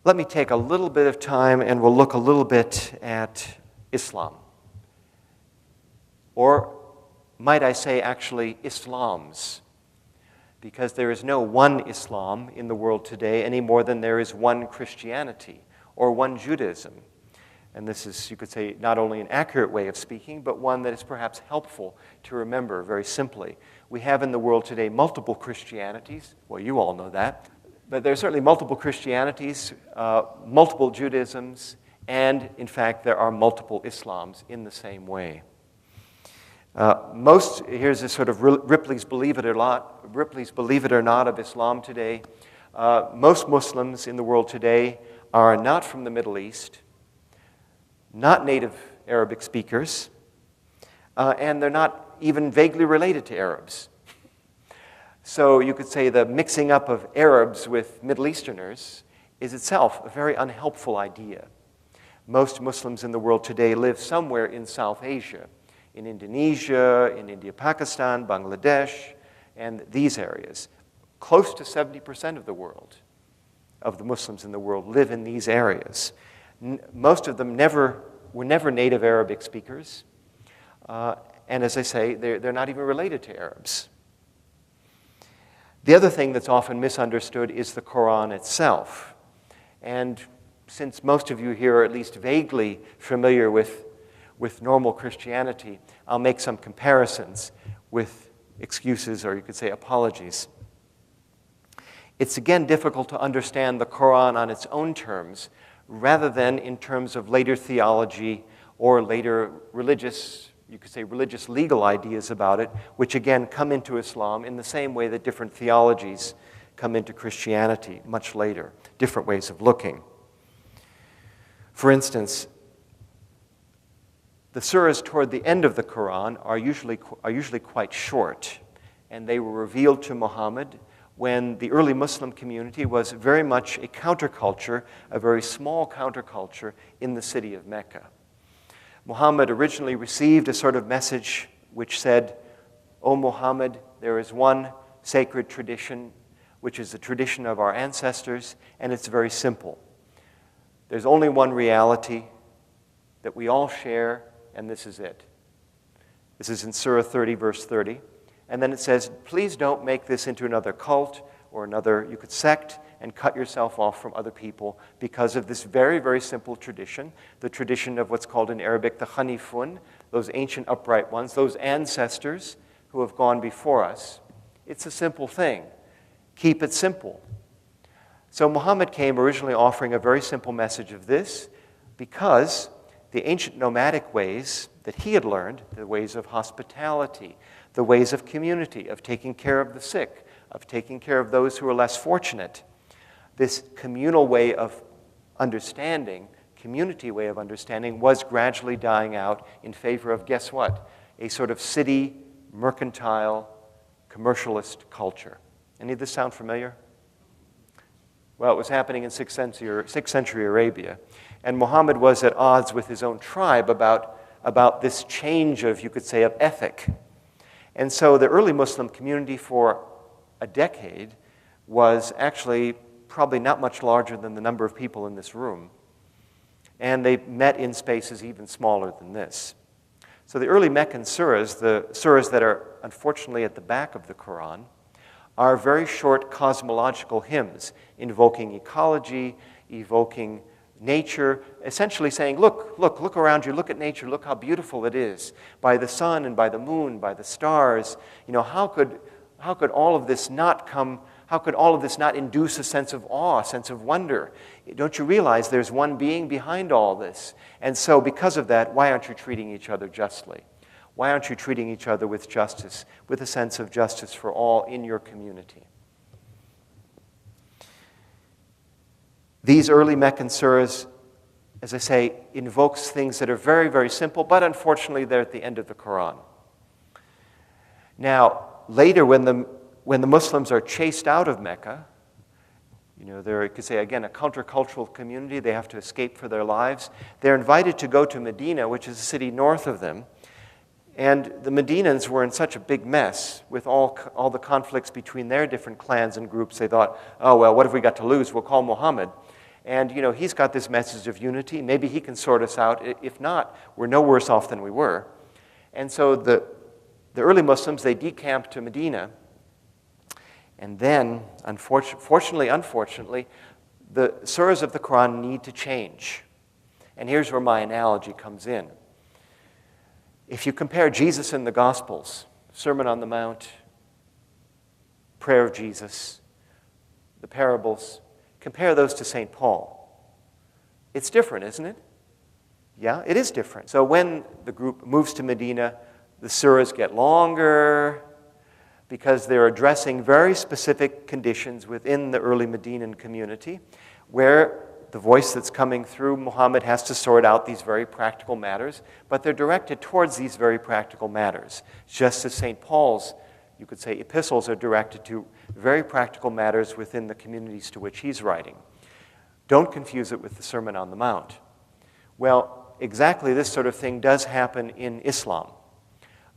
let me take a little bit of time and we'll look a little bit at Islam. Or might I say actually Islams, because there is no one Islam in the world today any more than there is one Christianity or one Judaism. And this is, you could say, not only an accurate way of speaking, but one that is perhaps helpful to remember very simply. We have in the world today multiple Christianities. Well, you all know that. But there are certainly multiple Christianities, multiple Judaisms, and in fact, there are multiple Islams in the same way. Here's a sort of Ripley's Believe It or Not of Islam today. Most Muslims in the world today are not from the Middle East, not native Arabic speakers, and they're not even vaguely related to Arabs. So you could say the mixing up of Arabs with Middle Easterners is itself a very unhelpful idea. Most Muslims in the world today live somewhere in South Asia, in Indonesia, in India, Pakistan, Bangladesh, and these areas. Close to 70% of the Muslims in the world live in these areas. Most of them were never native Arabic speakers. And as I say, they're not even related to Arabs. The other thing that's often misunderstood is the Quran itself. And since most of you here are at least vaguely familiar with normal Christianity, I'll make some comparisons with excuses, or you could say apologies. It's again difficult to understand the Quran on its own terms, rather than in terms of later theology or later religious legal ideas about it, which again come into Islam in the same way that different theologies come into Christianity much later, different ways of looking. For instance, the surahs toward the end of the Quran are usually quite short, and they were revealed to Muhammad when the early Muslim community was very much a counterculture, a very small counterculture in the city of Mecca. Muhammad originally received a sort of message which said, "O Muhammad, there is one sacred tradition, which is the tradition of our ancestors, and it's very simple. There's only one reality that we all share, and this is it." This is in Surah 30, verse 30. And then it says, please don't make this into another cult or another, you could sect, and cut yourself off from other people because of this very, very simple tradition, the tradition of what's called in Arabic the Hanifun, those ancient upright ones, those ancestors who have gone before us. It's a simple thing. Keep it simple. So Muhammad came originally offering a very simple message of this because the ancient nomadic ways that he had learned, the ways of hospitality, the ways of community, of taking care of the sick, of taking care of those who are less fortunate, this communal way of understanding, community way of understanding, was gradually dying out in favor of, guess what? A sort of city, mercantile, commercialist culture. Any of this sound familiar? Well, it was happening in 6th century Arabia. And Muhammad was at odds with his own tribe about this change of, you could say, of ethic. And so the early Muslim community for a decade was actually probably not much larger than the number of people in this room. And they met in spaces even smaller than this. So the early Meccan surahs, the surahs that are unfortunately at the back of the Quran, are very short cosmological hymns invoking ecology, evoking nature, essentially saying, look around you, look at nature, look how beautiful it is, by the sun and by the moon, by the stars. You know, how could all of this not induce a sense of awe, a sense of wonder? Don't you realize there's one being behind all this? And so because of that, why aren't you treating each other justly? Why aren't you treating each other with justice, with a sense of justice for all in your community? These early Meccan surahs, as I say, invokes things that are very, very simple, but unfortunately they're at the end of the Quran. Now, later when the Muslims are chased out of Mecca, you know, they're, you could say, again, a countercultural community, they have to escape for their lives. They're invited to go to Medina, which is a city north of them. And the Medinans were in such a big mess with all the conflicts between their different clans and groups. They thought, oh, well, what have we got to lose? We'll call Muhammad. And, he's got this message of unity. Maybe he can sort us out. If not, we're no worse off than we were. And so the early Muslims, they decamped to Medina. And then, unfortunately, the surahs of the Quran need to change. And here's where my analogy comes in. If you compare Jesus in the Gospels, Sermon on the Mount, prayer of Jesus, the parables, compare those to St. Paul. It's different, isn't it? Yeah, it is different. So when the group moves to Medina, the surahs get longer because they're addressing very specific conditions within the early Medinan community where the voice that's coming through Muhammad has to sort out these very practical matters, but they're directed towards these very practical matters, just as St. Paul's, you could say, epistles are directed to very practical matters within the communities to which he's writing. Don't confuse it with the Sermon on the Mount. Well, exactly this sort of thing does happen in Islam.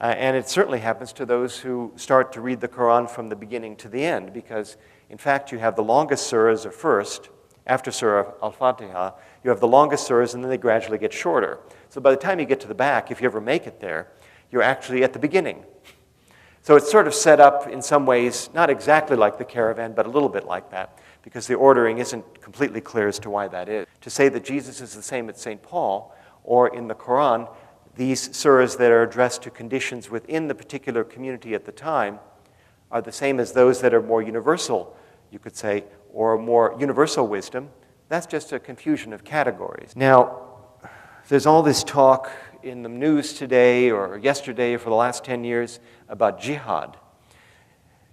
And it certainly happens to those who start to read the Quran from the beginning to the end, because, in fact, you have the longest surahs are first. After Surah Al-Fatiha, you have the longest surahs, and then they gradually get shorter. So by the time you get to the back, if you ever make it there, you're actually at the beginning. So it's sort of set up in some ways, not exactly like the caravan, but a little bit like that, because the ordering isn't completely clear as to why that is. To say that Jesus is the same as St. Paul, or in the Quran, these surahs that are addressed to conditions within the particular community at the time are the same as those that are more universal, you could say, or more universal wisdom. That's just a confusion of categories. Now, there's all this talk in the news today or yesterday or for the last 10 years about jihad.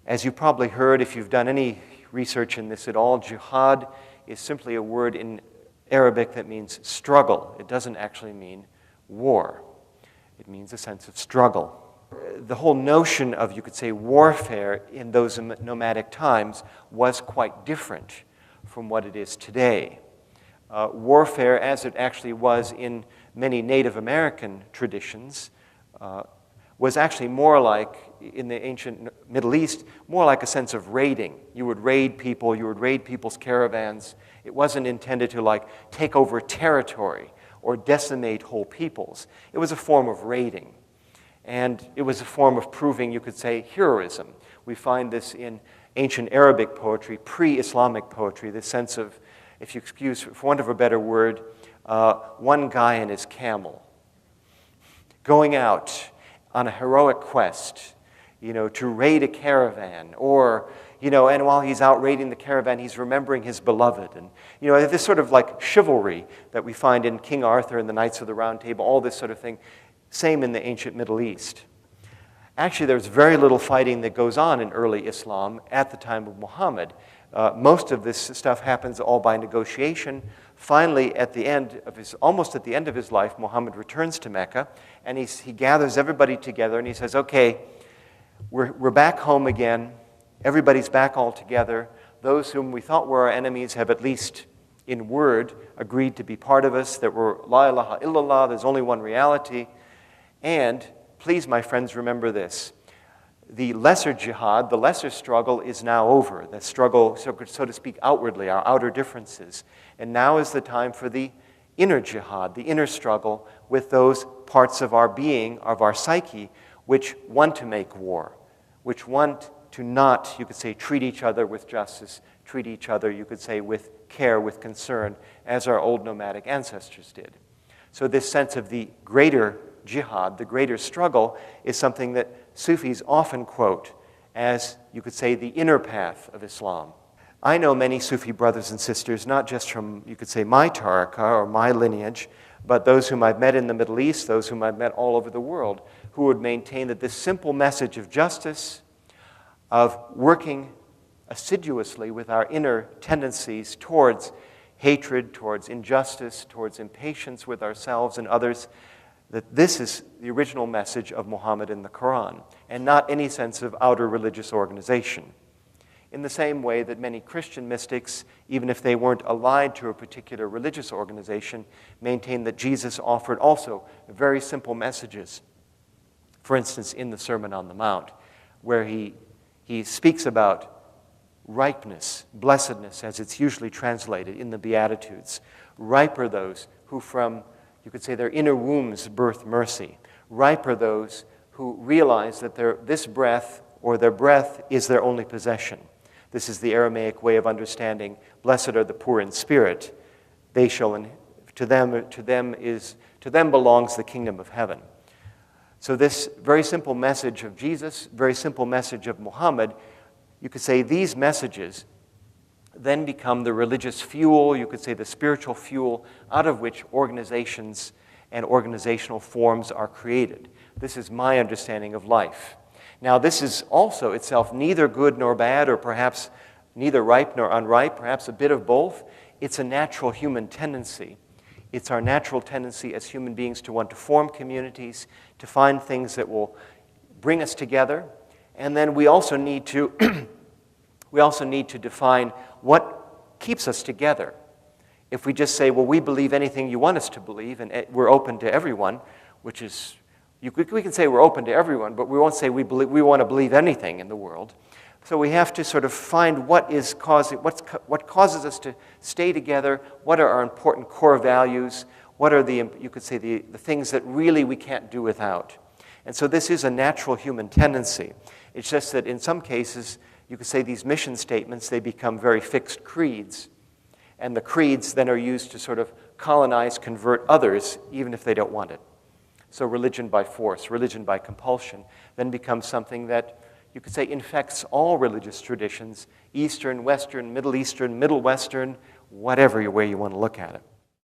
As you probably heard, if you've done any research in this at all, jihad is simply a word in Arabic that means struggle. It doesn't actually mean war. It means a sense of struggle. The whole notion of, you could say, warfare in those nomadic times was quite different from what it is today. Warfare, as it actually was in many Native American traditions, was actually more like, in the ancient Middle East, more like a sense of raiding. You would raid people, you would raid people's caravans. It wasn't intended to, take over territory or decimate whole peoples. It was a form of raiding. And it was a form of proving, you could say, heroism. We find this in ancient Arabic poetry, pre-Islamic poetry, this sense of, if you excuse, for want of a better word, one guy and his camel going out on a heroic quest, to raid a caravan, or, and while he's out raiding the caravan, he's remembering his beloved. And, this sort of like chivalry that we find in King Arthur and the Knights of the Round Table, all this sort of thing. Same in the ancient Middle East. Actually, there's very little fighting that goes on in early Islam at the time of Muhammad. Most of this stuff happens all by negotiation. Finally, almost at the end of his life, Muhammad returns to Mecca, and he gathers everybody together, and he says, okay, we're back home again. Everybody's back all together. Those whom we thought were our enemies have at least, in word, agreed to be part of us, that we're la ilaha illallah, there's only one reality. And please, my friends, remember this. The lesser jihad, the lesser struggle is now over. The struggle, so to speak, outwardly, our outer differences. And now is the time for the inner jihad, the inner struggle with those parts of our being, of our psyche, which want to make war, which want to not, you could say, treat each other with justice, treat each other, you could say, with care, with concern, as our old nomadic ancestors did. So this sense of the greater jihad, the greater struggle, is something that Sufis often quote as, you could say, the inner path of Islam. I know many Sufi brothers and sisters, not just from, you could say, my tariqah or my lineage, but those whom I've met in the Middle East, those whom I've met all over the world, who would maintain that this simple message of justice, of working assiduously with our inner tendencies towards hatred, towards injustice, towards impatience with ourselves and others, that this is the original message of Muhammad in the Quran, and not any sense of outer religious organization. In the same way that many Christian mystics, even if they weren't allied to a particular religious organization, maintain that Jesus offered also very simple messages. For instance, in the Sermon on the Mount, where he speaks about ripeness, blessedness, as it's usually translated in the Beatitudes. Ripe are those who from, you could say, their inner wombs birth mercy. Ripe are those who realize that this breath or their breath is their only possession. This is the Aramaic way of understanding, blessed are the poor in spirit. They shall, to them belongs the kingdom of heaven. So this very simple message of Jesus, very simple message of Muhammad, you could say these messages then become the religious fuel, you could say the spiritual fuel, out of which organizations and organizational forms are created. This is my understanding of life. Now, this is also itself neither good nor bad, or perhaps neither ripe nor unripe, perhaps a bit of both. It's a natural human tendency. It's our natural tendency as human beings to want to form communities, to find things that will bring us together. And then we also need to define what keeps us together. If we just say, well, we believe anything you want us to believe, and we're open to everyone, which is, we can say we're open to everyone, but we won't say we want to believe anything in the world. So we have to sort of find what causes us to stay together, what are our important core values, what are you could say the things that really we can't do without. And so this is a natural human tendency. It's just that in some cases, you could say these mission statements, they become very fixed creeds. And the creeds then are used to sort of colonize, convert others, even if they don't want it. So religion by force, religion by compulsion, then becomes something that you could say infects all religious traditions, Eastern, Western, Middle Eastern, Middle Western, whatever way you want to look at it.